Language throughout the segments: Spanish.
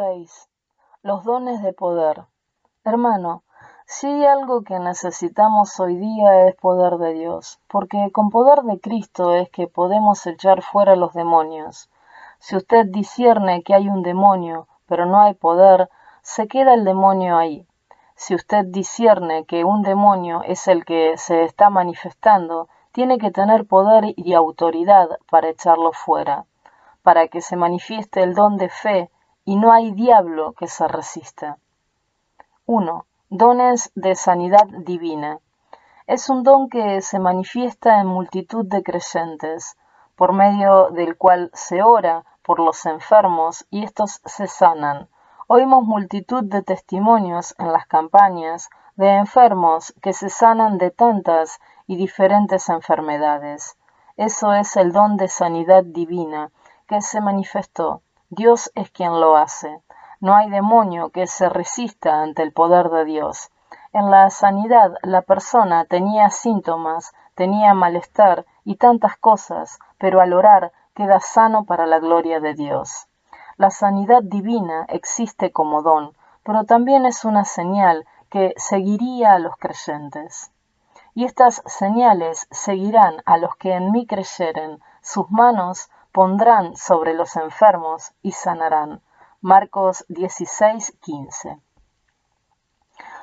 6. Los dones de poder. Hermano, si hay algo que necesitamos hoy día es poder de Dios, porque con poder de Cristo es que podemos echar fuera los demonios. Si usted discierne que hay un demonio, pero no hay poder, se queda el demonio ahí. Si usted discierne que un demonio es el que se está manifestando, tiene que tener poder y autoridad para echarlo fuera, para que se manifieste el don de fe, y no hay diablo que se resista. 1. Dones de sanidad divina. Es un don que se manifiesta en multitud de creyentes, por medio del cual se ora por los enfermos y estos se sanan. Oímos multitud de testimonios en las campañas de enfermos que se sanan de tantas y diferentes enfermedades. Eso es el don de sanidad divina que se manifestó. Dios es quien lo hace. No hay demonio que se resista ante el poder de Dios. En la sanidad la persona tenía síntomas, tenía malestar y tantas cosas, pero al orar queda sano para la gloria de Dios. La sanidad divina existe como don, pero también es una señal que seguiría a los creyentes. Y estas señales seguirán a los que en mí creyeren, sus manos pondrán sobre los enfermos y sanarán. Marcos 16:15.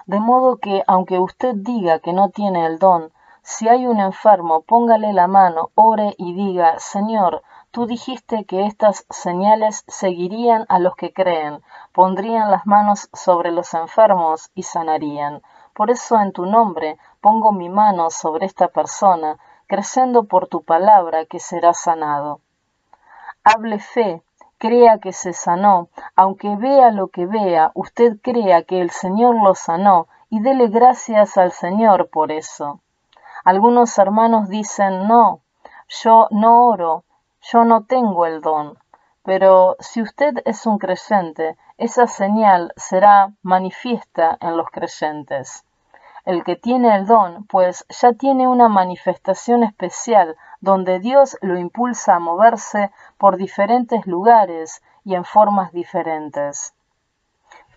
De modo que, aunque usted diga que no tiene el don, si hay un enfermo, póngale la mano, ore y diga: Señor, tú dijiste que estas señales seguirían a los que creen, pondrían las manos sobre los enfermos y sanarían. Por eso en tu nombre pongo mi mano sobre esta persona, creyendo por tu palabra que será sanado. Hable fe, crea que se sanó, aunque vea lo que vea, usted crea que el Señor lo sanó y dele gracias al Señor por eso. Algunos hermanos dicen: no, yo no oro, yo no tengo el don. Pero si usted es un creyente, esa señal será manifiesta en los creyentes. El que tiene el don, pues ya tiene una manifestación especial donde Dios lo impulsa a moverse por diferentes lugares y en formas diferentes.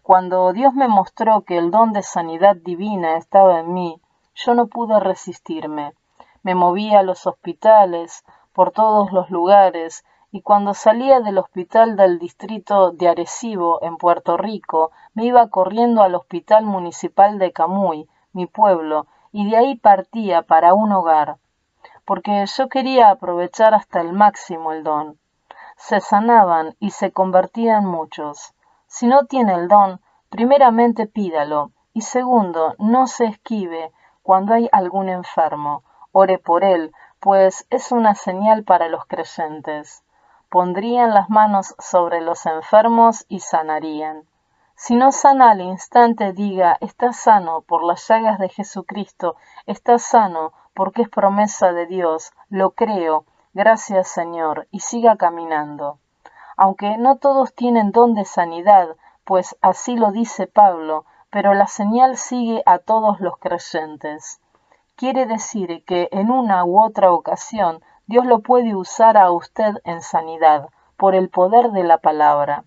Cuando Dios me mostró que el don de sanidad divina estaba en mí, yo no pude resistirme. Me moví a los hospitales, por todos los lugares, y cuando salía del hospital del distrito de Arecibo, en Puerto Rico, me iba corriendo al hospital municipal de Camuy, mi pueblo, y de ahí partía para un hogar, porque yo quería aprovechar hasta el máximo el don. Se sanaban y se convertían muchos. Si no tiene el don, primeramente pídalo, y segundo, no se esquive cuando hay algún enfermo. Ore por él, pues es una señal para los creyentes. Pondrían las manos sobre los enfermos y sanarían. Si no sana al instante, diga: está sano por las llagas de Jesucristo, está sano porque es promesa de Dios, lo creo, gracias Señor, y siga caminando. Aunque no todos tienen don de sanidad, pues así lo dice Pablo, pero la señal sigue a todos los creyentes. Quiere decir que en una u otra ocasión Dios lo puede usar a usted en sanidad, por el poder de la palabra.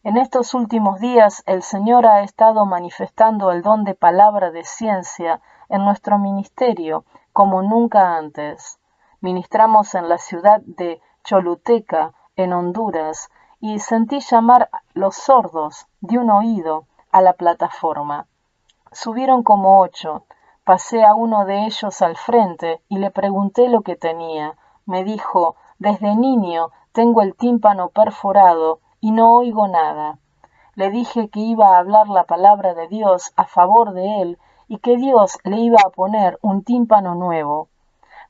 En estos últimos días el Señor ha estado manifestando el don de palabra de ciencia en nuestro ministerio como nunca antes. Ministramos en la ciudad de Choluteca, en Honduras, y sentí llamar los sordos de un oído a la plataforma. Subieron como 8. Pasé a uno de ellos al frente y le pregunté lo que tenía. Me dijo: desde niño tengo el tímpano perforado y no oigo nada. Le dije que iba a hablar la palabra de Dios a favor de él y que Dios le iba a poner un tímpano nuevo.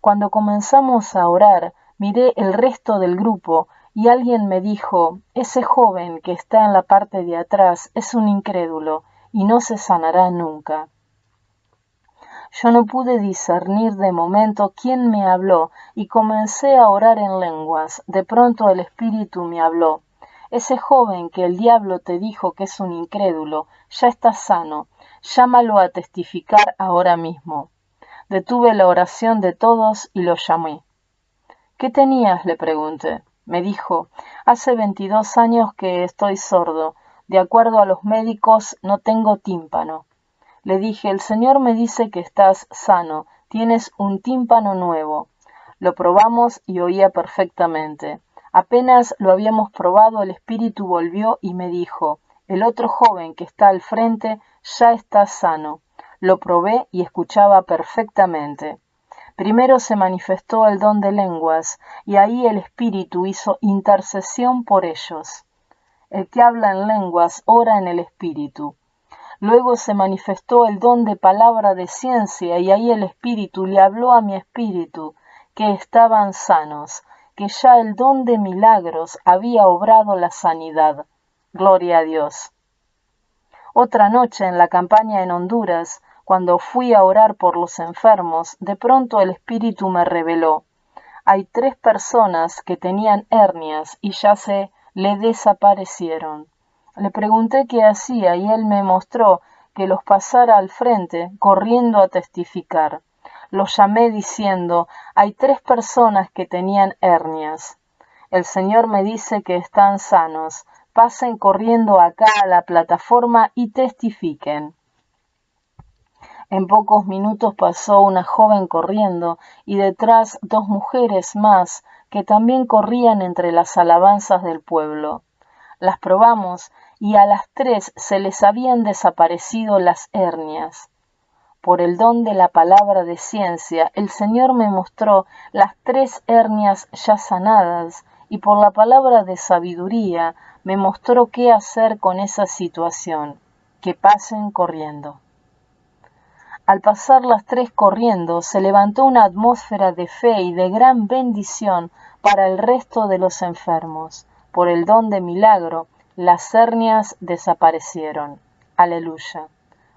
Cuando comenzamos a orar, miré el resto del grupo y alguien me dijo: ese joven que está en la parte de atrás es un incrédulo y no se sanará nunca. Yo no pude discernir de momento quién me habló y comencé a orar en lenguas. De pronto el Espíritu me habló: ese joven que el diablo te dijo que es un incrédulo, ya está sano, llámalo a testificar ahora mismo. Detuve la oración de todos y lo llamé. ¿Qué tenías?, le pregunté. Me dijo, hace 22 años que estoy sordo. De acuerdo a los médicos, no tengo tímpano. Le dije, el Señor me dice que estás sano, tienes un tímpano nuevo. Lo probamos y oía perfectamente. Apenas lo habíamos probado, el espíritu volvió y me dijo, el otro joven que está al frente ya está sano. Lo probé y escuchaba perfectamente. Primero se manifestó el don de lenguas, y ahí el espíritu hizo intercesión por ellos. El que habla en lenguas ora en el espíritu. Luego se manifestó el don de palabra de ciencia, y ahí el espíritu le habló a mi espíritu, que estaban sanos, que ya el don de milagros había obrado la sanidad. Gloria a Dios. Otra noche en la campaña en Honduras, cuando fui a orar por los enfermos, de pronto el espíritu me reveló, hay 3 personas que tenían hernias y ya se le desaparecieron. Le pregunté qué hacía y él me mostró que los pasara al frente, corriendo a testificar. Los llamé diciendo, hay 3 personas que tenían hernias. El Señor me dice que están sanos. Pasen corriendo acá a la plataforma y testifiquen. En pocos minutos pasó una joven corriendo y detrás 2 mujeres más que también corrían entre las alabanzas del pueblo. Las probamos y a las 3 se les habían desaparecido las hernias. Por el don de la palabra de ciencia, el Señor me mostró las 3 hernias ya sanadas y por la palabra de sabiduría me mostró qué hacer con esa situación. Que pasen corriendo. Al pasar las 3 corriendo, se levantó una atmósfera de fe y de gran bendición para el resto de los enfermos. Por el don de milagro, las hernias desaparecieron. Aleluya.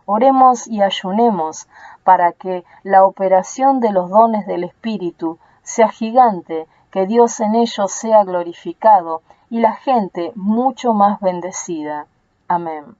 Oremos y ayunemos para que la operación de los dones del Espíritu sea gigante, que Dios en ellos sea glorificado y la gente mucho más bendecida. Amén.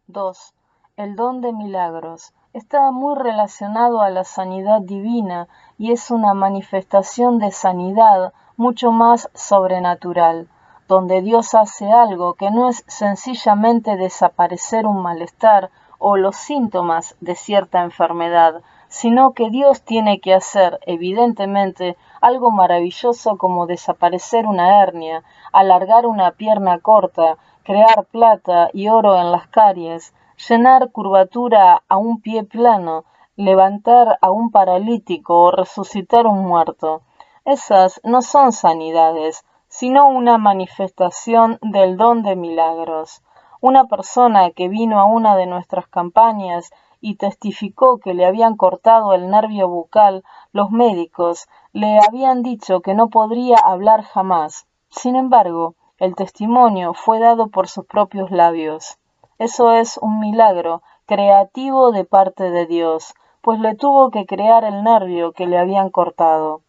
2. El don de milagros. Está muy relacionado a la sanidad divina y es una manifestación de sanidad mucho más sobrenatural, donde Dios hace algo que no es sencillamente desaparecer un malestar o los síntomas de cierta enfermedad, sino que Dios tiene que hacer, evidentemente, algo maravilloso como desaparecer una hernia, alargar una pierna corta, crear plata y oro en las caries, llenar curvatura a un pie plano, levantar a un paralítico o resucitar un muerto. Esas no son sanidades, sino una manifestación del don de milagros. Una persona que vino a una de nuestras campañas y testificó que le habían cortado el nervio bucal, los médicos le habían dicho que no podría hablar jamás. Sin embargo, el testimonio fue dado por sus propios labios. Eso es un milagro creativo de parte de Dios, pues le tuvo que crear el nervio que le habían cortado.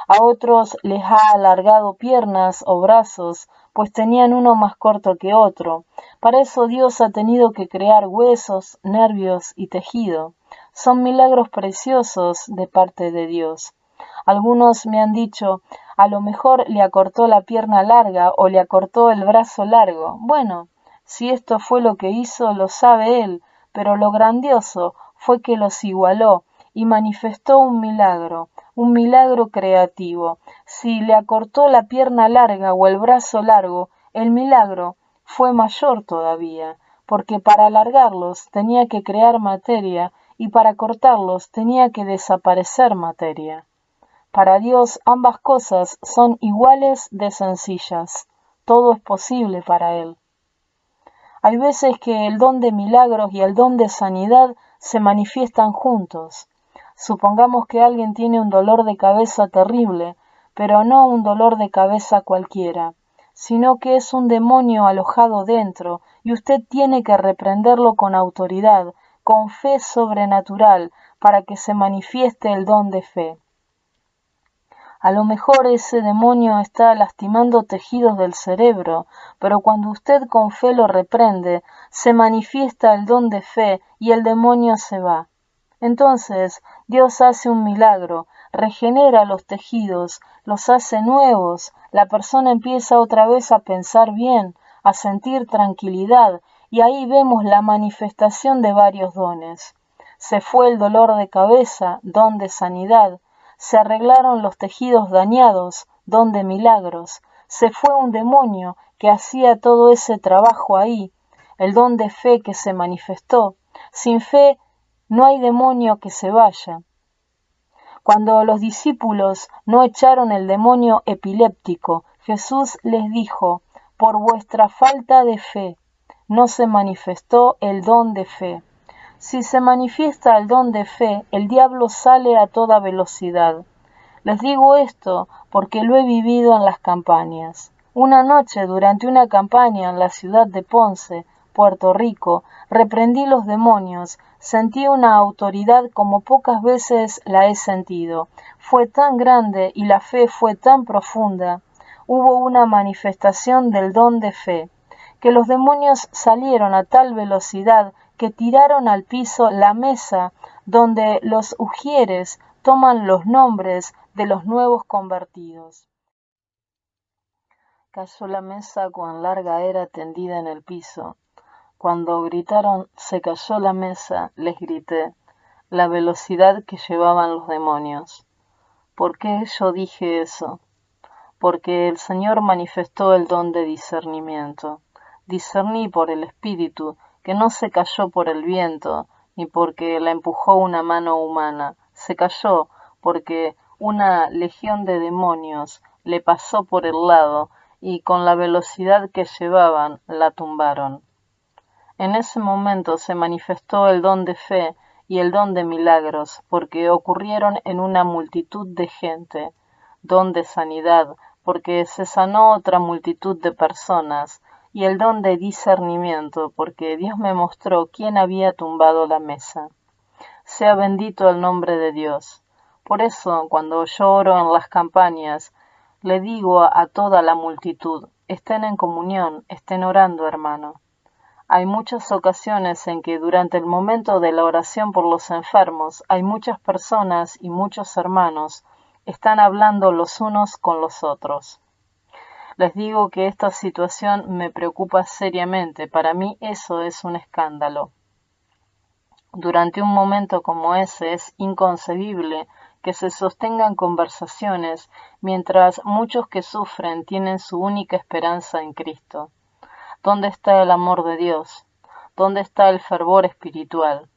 A otros les ha alargado piernas o brazos, pues tenían uno más corto que otro. Para eso Dios ha tenido que crear huesos, nervios y tejido. Son milagros preciosos de parte de Dios. Algunos me han dicho, a lo mejor le acortó la pierna larga o le acortó el brazo largo. Bueno, si esto fue lo que hizo, lo sabe Él, pero lo grandioso fue que los igualó y manifestó un milagro creativo. Si le acortó la pierna larga o el brazo largo, el milagro fue mayor todavía, porque para alargarlos tenía que crear materia y para cortarlos tenía que desaparecer materia. Para Dios ambas cosas son iguales de sencillas. Todo es posible para Él. Hay veces que el don de milagros y el don de sanidad se manifiestan juntos. Supongamos que alguien tiene un dolor de cabeza terrible, pero no un dolor de cabeza cualquiera, sino que es un demonio alojado dentro y usted tiene que reprenderlo con autoridad, con fe sobrenatural, para que se manifieste el don de fe. A lo mejor ese demonio está lastimando tejidos del cerebro, pero cuando usted con fe lo reprende, se manifiesta el don de fe y el demonio se va. Entonces Dios hace un milagro, regenera los tejidos, los hace nuevos, la persona empieza otra vez a pensar bien, a sentir tranquilidad, y ahí vemos la manifestación de varios dones. Se fue el dolor de cabeza, don de sanidad, se arreglaron los tejidos dañados, don de milagros, se fue un demonio que hacía todo ese trabajo ahí, el don de fe que se manifestó. Sin fe no hay demonio que se vaya. Cuando los discípulos no echaron el demonio epiléptico, Jesús les dijo, por vuestra falta de fe, no se manifestó el don de fe. Si se manifiesta el don de fe, el diablo sale a toda velocidad. Les digo esto porque lo he vivido en las campañas. Una noche, durante una campaña en la ciudad de Ponce, Puerto Rico, reprendí los demonios, sentí una autoridad como pocas veces la he sentido. Fue tan grande y la fe fue tan profunda. Hubo una manifestación del don de fe, que los demonios salieron a tal velocidad que tiraron al piso la mesa donde los ujieres toman los nombres de los nuevos convertidos. Cayó la mesa cuán larga era tendida en el piso. Cuando gritaron se cayó la mesa, les grité, la velocidad que llevaban los demonios. ¿Por qué yo dije eso? Porque el Señor manifestó el don de discernimiento. Discerní por el Espíritu, que no se cayó por el viento, ni porque la empujó una mano humana. Se cayó porque una legión de demonios le pasó por el lado y con la velocidad que llevaban la tumbaron. En ese momento se manifestó el don de fe y el don de milagros, porque ocurrieron en una multitud de gente, don de sanidad, porque se sanó otra multitud de personas, y el don de discernimiento, porque Dios me mostró quién había tumbado la mesa. Sea bendito el nombre de Dios. Por eso, cuando yo oro en las campañas, le digo a toda la multitud, estén en comunión, estén orando, hermano. Hay muchas ocasiones en que durante el momento de la oración por los enfermos hay muchas personas y muchos hermanos están hablando los unos con los otros. Les digo que esta situación me preocupa seriamente. Para mí eso es un escándalo. Durante un momento como ese es inconcebible que se sostengan conversaciones mientras muchos que sufren tienen su única esperanza en Cristo. ¿Dónde está el amor de Dios? ¿Dónde está el fervor espiritual?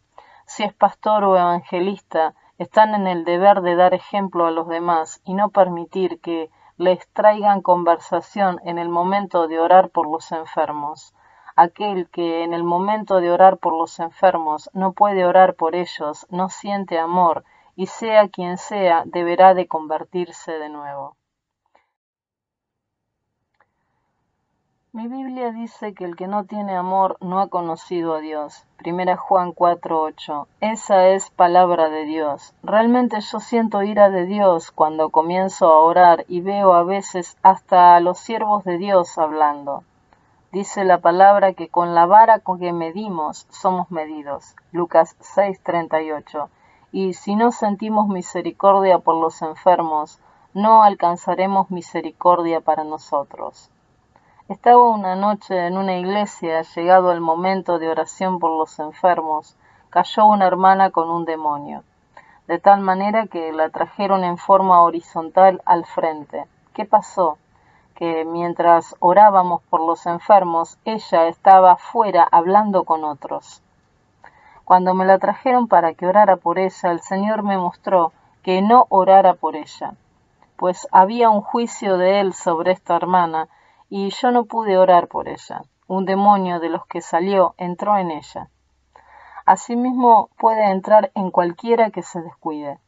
Si es pastor o evangelista, están en el deber de dar ejemplo a los demás y no permitir que les traigan conversación en el momento de orar por los enfermos. Aquel que en el momento de orar por los enfermos no puede orar por ellos, no siente amor, y sea quien sea, deberá de convertirse de nuevo. Mi Biblia dice que el que no tiene amor no ha conocido a Dios. 1 Juan 4:8. Esa es palabra de Dios. Realmente yo siento ira de Dios cuando comienzo a orar y veo a veces hasta a los siervos de Dios hablando. Dice la palabra que con la vara con que medimos somos medidos. Lucas 6:38. Y si no sentimos misericordia por los enfermos, no alcanzaremos misericordia para nosotros. Estaba una noche en una iglesia, llegado el momento de oración por los enfermos, cayó una hermana con un demonio, de tal manera que la trajeron en forma horizontal al frente. ¿Qué pasó? Que mientras orábamos por los enfermos, ella estaba afuera hablando con otros. Cuando me la trajeron para que orara por ella, el Señor me mostró que no orara por ella, pues había un juicio de Él sobre esta hermana, y yo no pude orar por ella. Un demonio de los que salió entró en ella. Asimismo puede entrar en cualquiera que se descuide.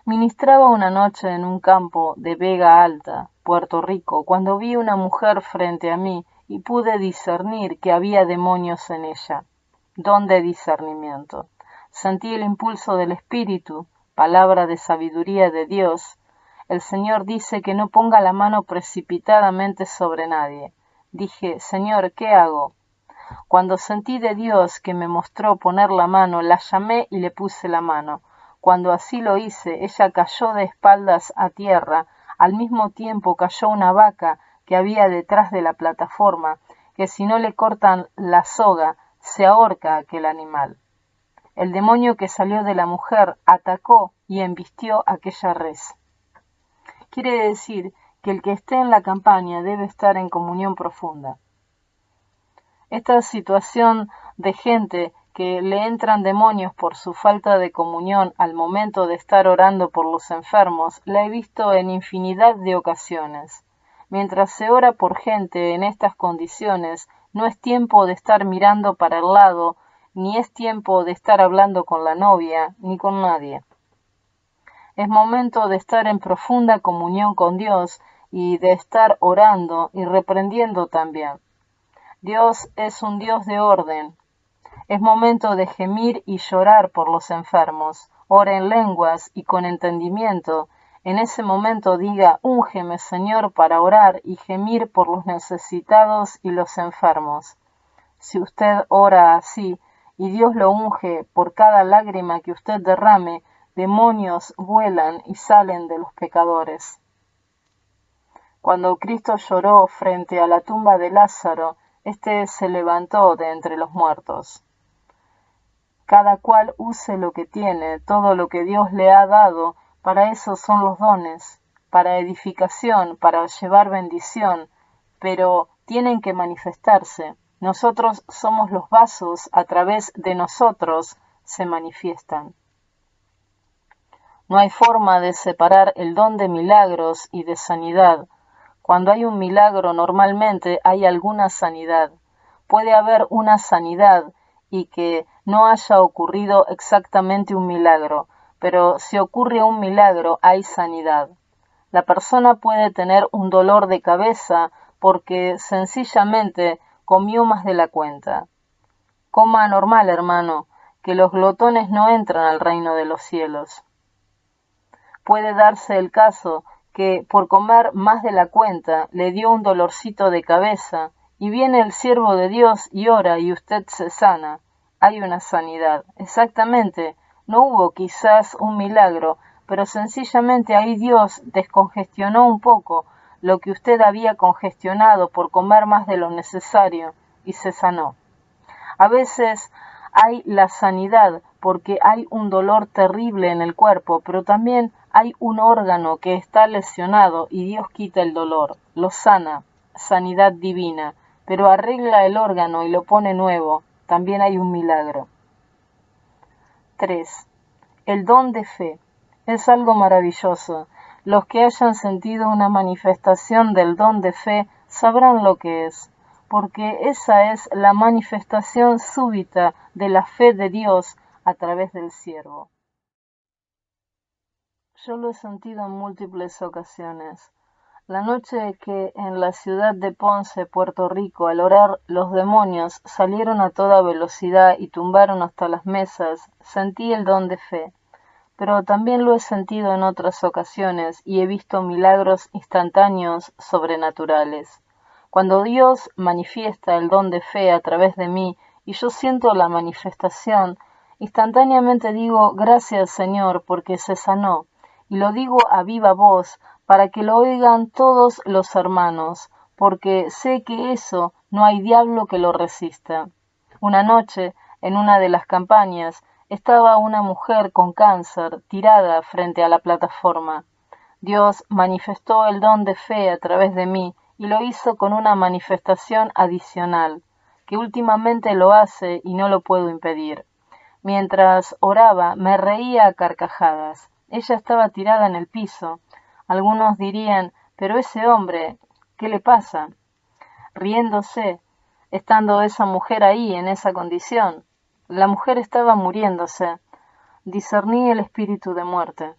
Ministraba una noche en un campo de Vega Alta, Puerto Rico, cuando vi una mujer frente a mí y pude discernir que había demonios en ella. Don de discernimiento. Sentí el impulso del Espíritu, palabra de sabiduría de Dios. El Señor dice que no ponga la mano precipitadamente sobre nadie. Dije, Señor, ¿qué hago? Cuando sentí de Dios que me mostró poner la mano, la llamé y le puse la mano. Cuando así lo hice, ella cayó de espaldas a tierra. Al mismo tiempo cayó una vaca que había detrás de la plataforma, que si no le cortan la soga, se ahorca aquel animal. El demonio que salió de la mujer atacó y embistió aquella res. Quiere decir que el que esté en la campaña debe estar en comunión profunda. Esta situación de gente que le entran demonios por su falta de comunión al momento de estar orando por los enfermos, la he visto en infinidad de ocasiones. Mientras se ora por gente en estas condiciones, no es tiempo de estar mirando para el lado, ni es tiempo de estar hablando con la novia, ni con nadie. Es momento de estar en profunda comunión con Dios y de estar orando y reprendiendo también. Dios es un Dios de orden. Es momento de gemir y llorar por los enfermos. Ora en lenguas y con entendimiento. En ese momento diga, úngeme, Señor, para orar y gemir por los necesitados y los enfermos. Si usted ora así y Dios lo unge por cada lágrima que usted derrame, demonios vuelan y salen de los pecadores. Cuando Cristo lloró frente a la tumba de Lázaro, éste se levantó de entre los muertos. Cada cual use lo que tiene, todo lo que Dios le ha dado, para eso son los dones, para edificación, para llevar bendición, pero tienen que manifestarse. Nosotros somos los vasos, a través de nosotros se manifiestan. No hay forma de separar el don de milagros y de sanidad. Cuando hay un milagro, normalmente hay alguna sanidad. Puede haber una sanidad y que no haya ocurrido exactamente un milagro, pero si ocurre un milagro, hay sanidad. La persona puede tener un dolor de cabeza porque sencillamente comió más de la cuenta. Coma normal, hermano, que los glotones no entran al reino de los cielos. Puede darse el caso que por comer más de la cuenta le dio un dolorcito de cabeza y viene el siervo de Dios y ora y usted se sana. Hay una sanidad. Exactamente. No hubo quizás un milagro, pero sencillamente ahí Dios descongestionó un poco lo que usted había congestionado por comer más de lo necesario y se sanó. A veces hay la sanidad porque hay un dolor terrible en el cuerpo, pero también hay un órgano que está lesionado y Dios quita el dolor, lo sana, sanidad divina, pero arregla el órgano y lo pone nuevo, también hay un milagro. 3. El don de fe. Es algo maravilloso. Los que hayan sentido una manifestación del don de fe sabrán lo que es, porque esa es la manifestación súbita de la fe de Dios a través del siervo. Yo lo he sentido en múltiples ocasiones. La noche que en la ciudad de Ponce, Puerto Rico, al orar, los demonios salieron a toda velocidad y tumbaron hasta las mesas, sentí el don de fe. Pero también lo he sentido en otras ocasiones y he visto milagros instantáneos sobrenaturales. Cuando Dios manifiesta el don de fe a través de mí y yo siento la manifestación, instantáneamente digo, gracias Señor, porque se sanó, y lo digo a viva voz para que lo oigan todos los hermanos, porque sé que eso no hay diablo que lo resista. Una noche, en una de las campañas, estaba una mujer con cáncer tirada frente a la plataforma. Dios manifestó el don de fe a través de mí y lo hizo con una manifestación adicional, que últimamente lo hace y no lo puedo impedir. Mientras oraba, me reía a carcajadas. Ella estaba tirada en el piso. Algunos dirían, pero ese hombre, ¿qué le pasa? Riéndose, estando esa mujer ahí en esa condición. La mujer estaba muriéndose. Discerní el espíritu de muerte.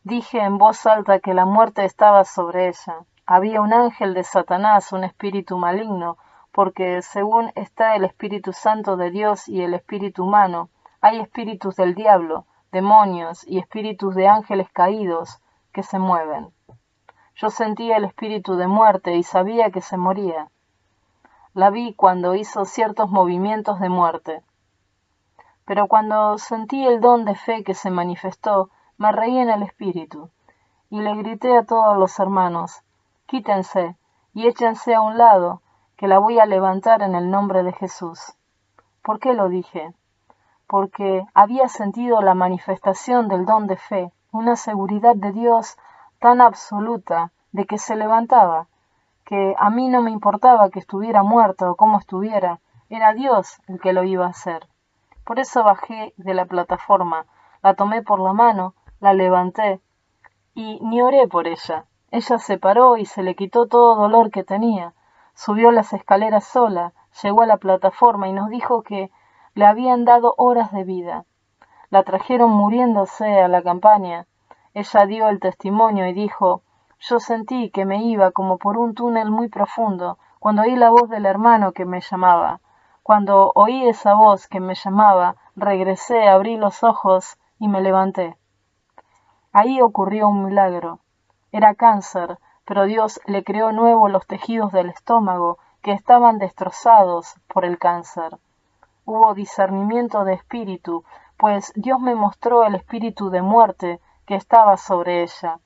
Dije en voz alta que la muerte estaba sobre ella. Había un ángel de Satanás, un espíritu maligno, porque según está el Espíritu Santo de Dios y el espíritu humano, hay espíritus del diablo, demonios y espíritus de ángeles caídos que se mueven. Yo sentía el espíritu de muerte y sabía que se moría. La vi cuando hizo ciertos movimientos de muerte. Pero cuando sentí el don de fe que se manifestó, me reí en el espíritu, y le grité a todos los hermanos, quítense y échense a un lado, que la voy a levantar en el nombre de Jesús. ¿Por qué lo dije? Porque había sentido la manifestación del don de fe, una seguridad de Dios tan absoluta de que se levantaba, que a mí no me importaba que estuviera muerta o cómo estuviera, era Dios el que lo iba a hacer. Por eso bajé de la plataforma, la tomé por la mano, la levanté y ni oré por ella. Ella se paró y se le quitó todo dolor que tenía. Subió las escaleras sola, llegó a la plataforma y nos dijo que le habían dado horas de vida. La trajeron muriéndose a la campaña. Ella dio el testimonio y dijo, yo sentí que me iba como por un túnel muy profundo, cuando oí la voz del hermano que me llamaba. Cuando oí esa voz que me llamaba, regresé, abrí los ojos y me levanté. Ahí ocurrió un milagro. Era cáncer, pero Dios le creó nuevo los tejidos del estómago que estaban destrozados por el cáncer. Hubo discernimiento de espíritu, pues Dios me mostró el espíritu de muerte que estaba sobre ella.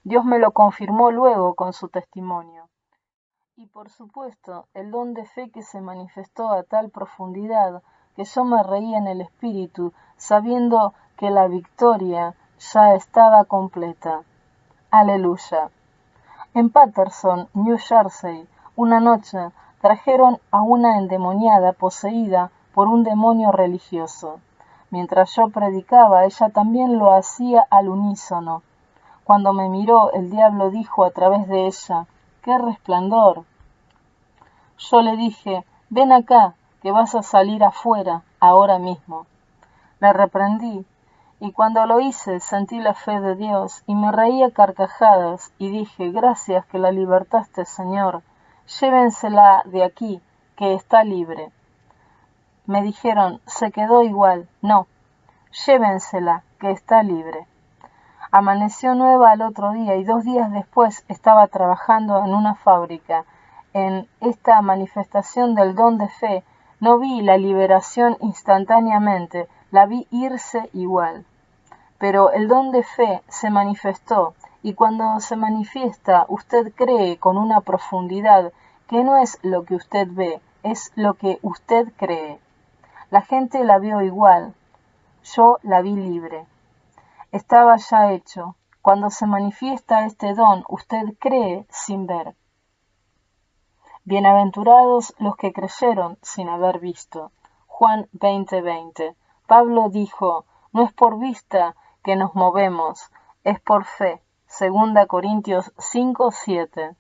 Dios me lo confirmó luego con su testimonio. Y por supuesto, el don de fe que se manifestó a tal profundidad que yo me reí en el espíritu, sabiendo que la victoria ya estaba completa. Aleluya. En Paterson, New Jersey, una noche trajeron a una endemoniada poseída por un demonio religioso. Mientras yo predicaba, ella también lo hacía al unísono. Cuando me miró, el diablo dijo a través de ella, ¡qué resplandor! Yo le dije, ven acá, que vas a salir afuera, ahora mismo. Le reprendí, y cuando lo hice sentí la fe de Dios, y me reí a carcajadas, y dije, gracias que la libertaste, Señor, llévensela de aquí, que está libre. Me dijeron, se quedó igual, no, llévensela, que está libre. Amaneció nueva al otro día y 2 días después estaba trabajando en una fábrica. En esta manifestación del don de fe no vi la liberación instantáneamente, la vi irse igual. Pero el don de fe se manifestó y cuando se manifiesta usted cree con una profundidad que no es lo que usted ve, es lo que usted cree. La gente la vio igual, yo la vi libre. Estaba ya hecho. Cuando se manifiesta este don, usted cree sin ver. Bienaventurados los que creyeron sin haber visto. Juan 20:20. Pablo dijo, no es por vista que nos movemos, es por fe. 2 Corintios 5:7.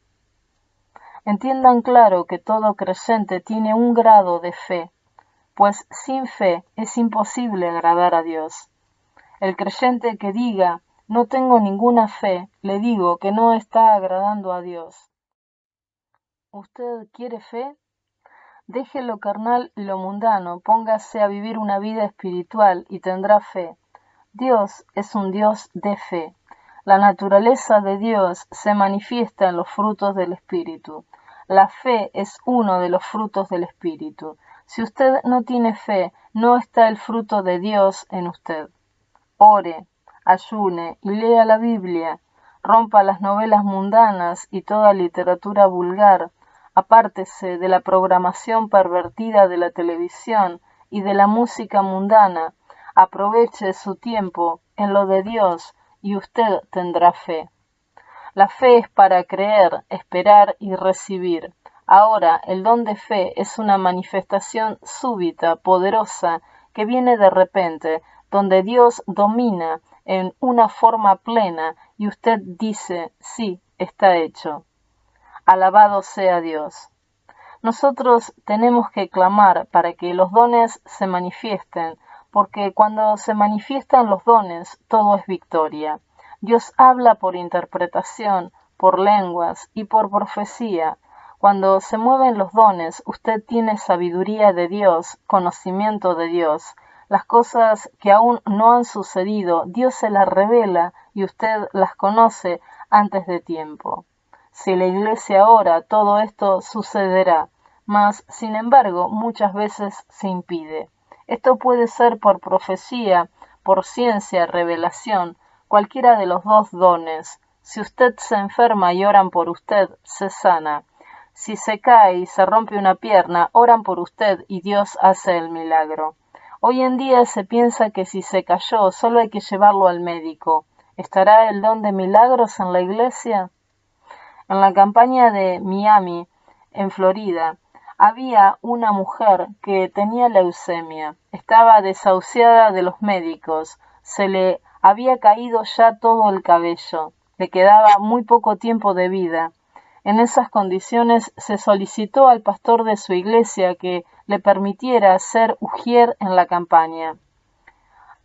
Entiendan claro que todo creyente tiene un grado de fe, pues sin fe es imposible agradar a Dios. El creyente que diga, no tengo ninguna fe, le digo que no está agradando a Dios. ¿Usted quiere fe? Deje lo carnal y lo mundano, póngase a vivir una vida espiritual y tendrá fe. Dios es un Dios de fe. La naturaleza de Dios se manifiesta en los frutos del Espíritu. La fe es uno de los frutos del Espíritu. Si usted no tiene fe, no está el fruto de Dios en usted. Ore, ayune y lea la Biblia, rompa las novelas mundanas y toda literatura vulgar, apártese de la programación pervertida de la televisión y de la música mundana, aproveche su tiempo en lo de Dios y usted tendrá fe. La fe es para creer, esperar y recibir. Ahora, el don de fe es una manifestación súbita, poderosa, que viene de repente, donde Dios domina en una forma plena y usted dice, sí, está hecho. Alabado sea Dios. Nosotros tenemos que clamar para que los dones se manifiesten, porque cuando se manifiestan los dones, todo es victoria. Dios habla por interpretación, por lenguas y por profecía. Cuando se mueven los dones, usted tiene sabiduría de Dios, conocimiento de Dios. Las cosas que aún no han sucedido, Dios se las revela y usted las conoce antes de tiempo. Si la iglesia ora, todo esto sucederá, mas, sin embargo, muchas veces se impide. Esto puede ser por profecía, por ciencia, revelación, cualquiera de los dos dones. Si usted se enferma y oran por usted, se sana. Si se cae y se rompe una pierna, oran por usted y Dios hace el milagro. Hoy en día se piensa que si se cayó solo hay que llevarlo al médico. ¿Estará el don de milagros en la iglesia? En la campaña de Miami, en Florida, había una mujer que tenía leucemia. Estaba desahuciada de los médicos. Se le había caído ya todo el cabello. Le quedaba muy poco tiempo de vida. En esas condiciones se solicitó al pastor de su iglesia que le permitiera ser ujier en la campaña.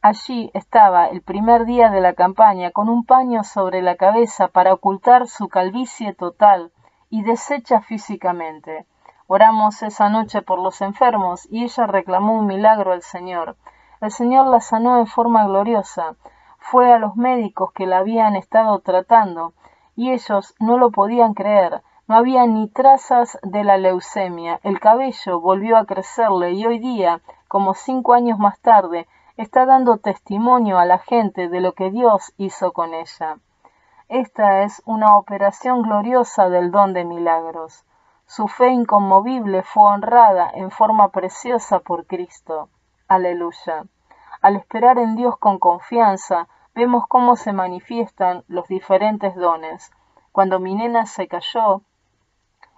Allí estaba el primer día de la campaña con un paño sobre la cabeza para ocultar su calvicie total y deshecha físicamente. Oramos esa noche por los enfermos y ella reclamó un milagro al Señor. El Señor la sanó en forma gloriosa. Fue a los médicos que la habían estado tratando y ellos no lo podían creer. No había ni trazas de la leucemia. El cabello volvió a crecerle y hoy día, como 5 años más tarde, está dando testimonio a la gente de lo que Dios hizo con ella. Esta es una operación gloriosa del don de milagros. Su fe inconmovible fue honrada en forma preciosa por Cristo. Aleluya. Al esperar en Dios con confianza, vemos cómo se manifiestan los diferentes dones. Cuando mi nena se cayó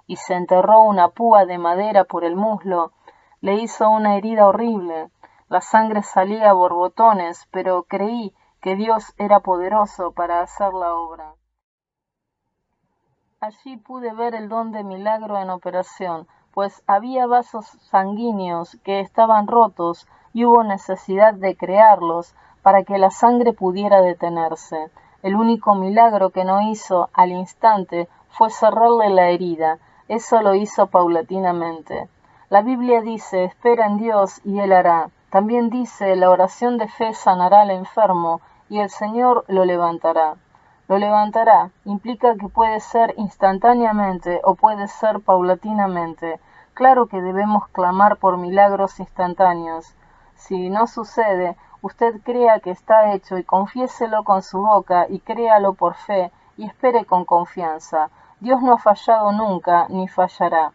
y se enterró una púa de madera por el muslo, le hizo una herida horrible. La sangre salía a borbotones, pero creí que Dios era poderoso para hacer la obra. Allí pude ver el don de milagro en operación, pues había vasos sanguíneos que estaban rotos y hubo necesidad de crearlos para que la sangre pudiera detenerse. El único milagro que no hizo al instante fue cerrarle la herida. Eso lo hizo paulatinamente. La Biblia dice, espera en Dios y Él hará. También dice, la oración de fe sanará al enfermo y el Señor lo levantará. Lo levantará implica que puede ser instantáneamente o puede ser paulatinamente. Claro que debemos clamar por milagros instantáneos. Si no sucede, usted crea que está hecho y confiéselo con su boca y créalo por fe y espere con confianza. Dios no ha fallado nunca ni fallará.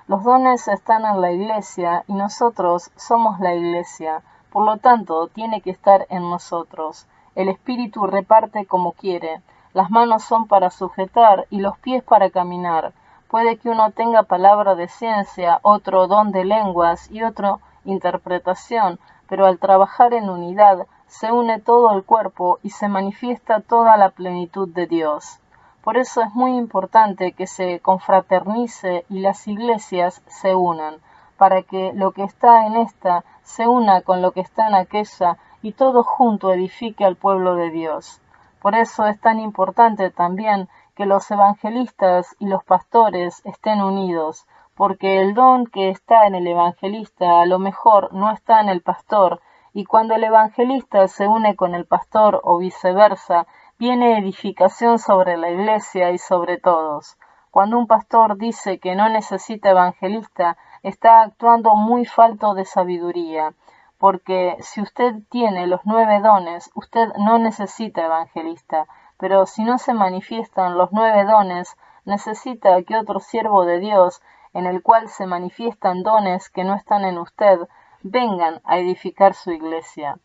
Los dones están en la iglesia y nosotros somos la iglesia. Por lo tanto, tiene que estar en nosotros. El Espíritu reparte como quiere. Las manos son para sujetar y los pies para caminar. Puede que uno tenga palabra de ciencia, otro don de lenguas y otro interpretación, pero al trabajar en unidad se une todo el cuerpo y se manifiesta toda la plenitud de Dios. Por eso es muy importante que se confraternice y las iglesias se unan, para que lo que está en esta se una con lo que está en aquella y todo junto edifique al pueblo de Dios. Por eso es tan importante también que los evangelistas y los pastores estén unidos, porque el don que está en el evangelista a lo mejor no está en el pastor, y cuando el evangelista se une con el pastor o viceversa, viene edificación sobre la iglesia y sobre todos. Cuando un pastor dice que no necesita evangelista, está actuando muy falto de sabiduría, porque si usted tiene los 9 dones, usted no necesita evangelista, pero si no se manifiestan los 9 dones, necesita que otro siervo de Dios, en el cual se manifiestan dones que no están en usted, vengan a edificar su iglesia,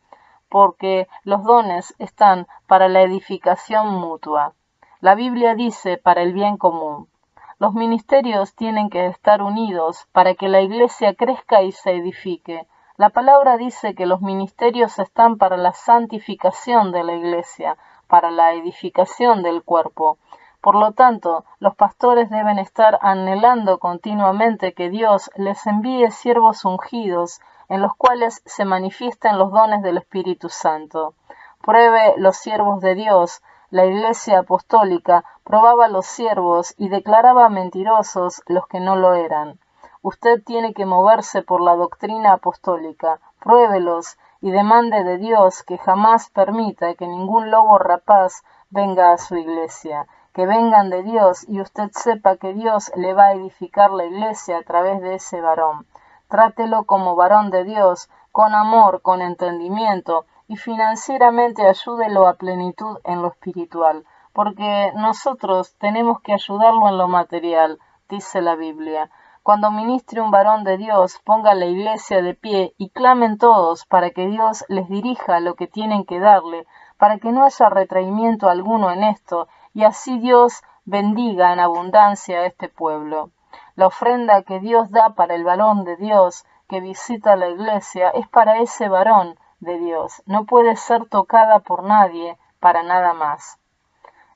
porque los dones están para la edificación mutua. La Biblia dice para el bien común. Los ministerios tienen que estar unidos para que la iglesia crezca y se edifique. La palabra dice que los ministerios están para la santificación de la iglesia, para la edificación del cuerpo. Por lo tanto, los pastores deben estar anhelando continuamente que Dios les envíe siervos ungidos, en los cuales se manifiesten los dones del Espíritu Santo. Pruebe los siervos de Dios. La Iglesia apostólica probaba los siervos y declaraba mentirosos los que no lo eran. Usted tiene que moverse por la doctrina apostólica. Pruébelos y demande de Dios que jamás permita que ningún lobo rapaz venga a su iglesia. Que vengan de Dios y usted sepa que Dios le va a edificar la iglesia a través de ese varón. Trátelo como varón de Dios, con amor, con entendimiento, y financieramente ayúdelo a plenitud en lo espiritual, porque nosotros tenemos que ayudarlo en lo material, dice la Biblia. Cuando ministre un varón de Dios, ponga la iglesia de pie y clamen todos para que Dios les dirija lo que tienen que darle, para que no haya retraimiento alguno en esto, y así Dios bendiga en abundancia a este pueblo. La ofrenda que Dios da para el varón de Dios que visita la iglesia es para ese varón de Dios. No puede ser tocada por nadie para nada más.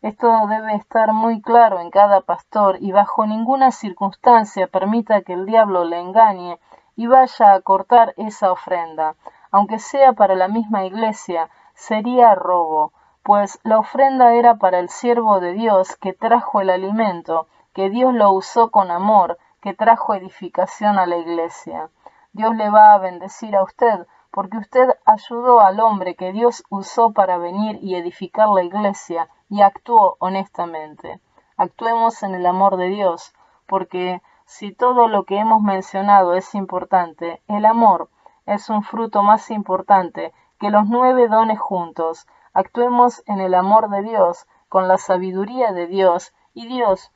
Esto debe estar muy claro en cada pastor y bajo ninguna circunstancia permita que el diablo le engañe y vaya a cortar esa ofrenda. Aunque sea para la misma iglesia, sería robo, pues la ofrenda era para el siervo de Dios que trajo el alimento, que Dios lo usó con amor, que trajo edificación a la iglesia. Dios le va a bendecir a usted, porque usted ayudó al hombre que Dios usó para venir y edificar la iglesia y actuó honestamente. Actuemos en el amor de Dios, porque si todo lo que hemos mencionado es importante, el amor es un fruto más importante que los 9 dones juntos. Actuemos en el amor de Dios, con la sabiduría de Dios, y Dios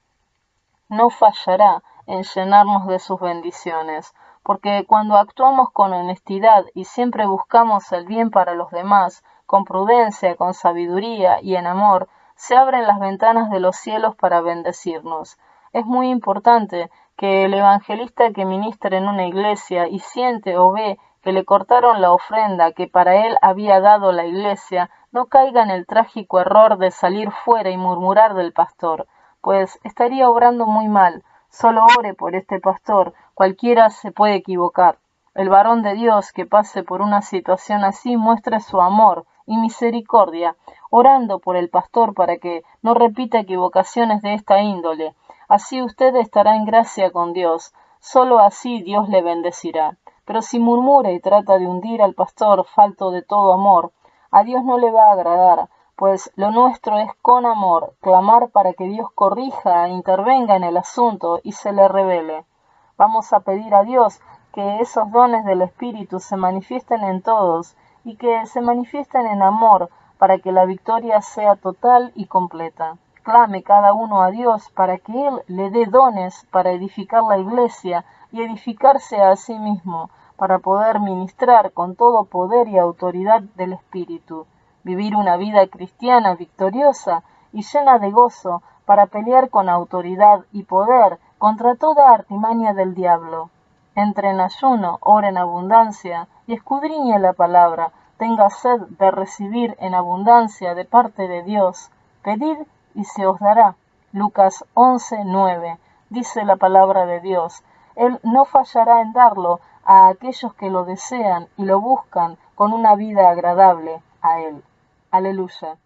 no fallará en llenarnos de sus bendiciones, porque cuando actuamos con honestidad y siempre buscamos el bien para los demás, con prudencia, con sabiduría y en amor, se abren las ventanas de los cielos para bendecirnos. Es muy importante que el evangelista que ministra en una iglesia y siente o ve que le cortaron la ofrenda que para él había dado la iglesia, no caiga en el trágico error de salir fuera y murmurar del pastor, pues estaría obrando muy mal. Solo ore por este pastor, cualquiera se puede equivocar. El varón de Dios que pase por una situación así muestre su amor y misericordia, orando por el pastor para que no repita equivocaciones de esta índole. Así usted estará en gracia con Dios. Solo así Dios le bendecirá. Pero si murmura y trata de hundir al pastor falto de todo amor, a Dios no le va a agradar, pues lo nuestro es con amor, clamar para que Dios corrija e intervenga en el asunto y se le revele. Vamos a pedir a Dios que esos dones del Espíritu se manifiesten en todos y que se manifiesten en amor para que la victoria sea total y completa. Clame cada uno a Dios para que Él le dé dones para edificar la iglesia y edificarse a sí mismo, para poder ministrar con todo poder y autoridad del Espíritu, vivir una vida cristiana victoriosa y llena de gozo para pelear con autoridad y poder contra toda artimaña del diablo. Entre en ayuno, ore en abundancia y escudriñe la palabra, tenga sed de recibir en abundancia de parte de Dios. Pedid y se os dará. Lucas 11:9. Dice la palabra de Dios. Él no fallará en darlo a aquellos que lo desean y lo buscan con una vida agradable a Él. Aleluya.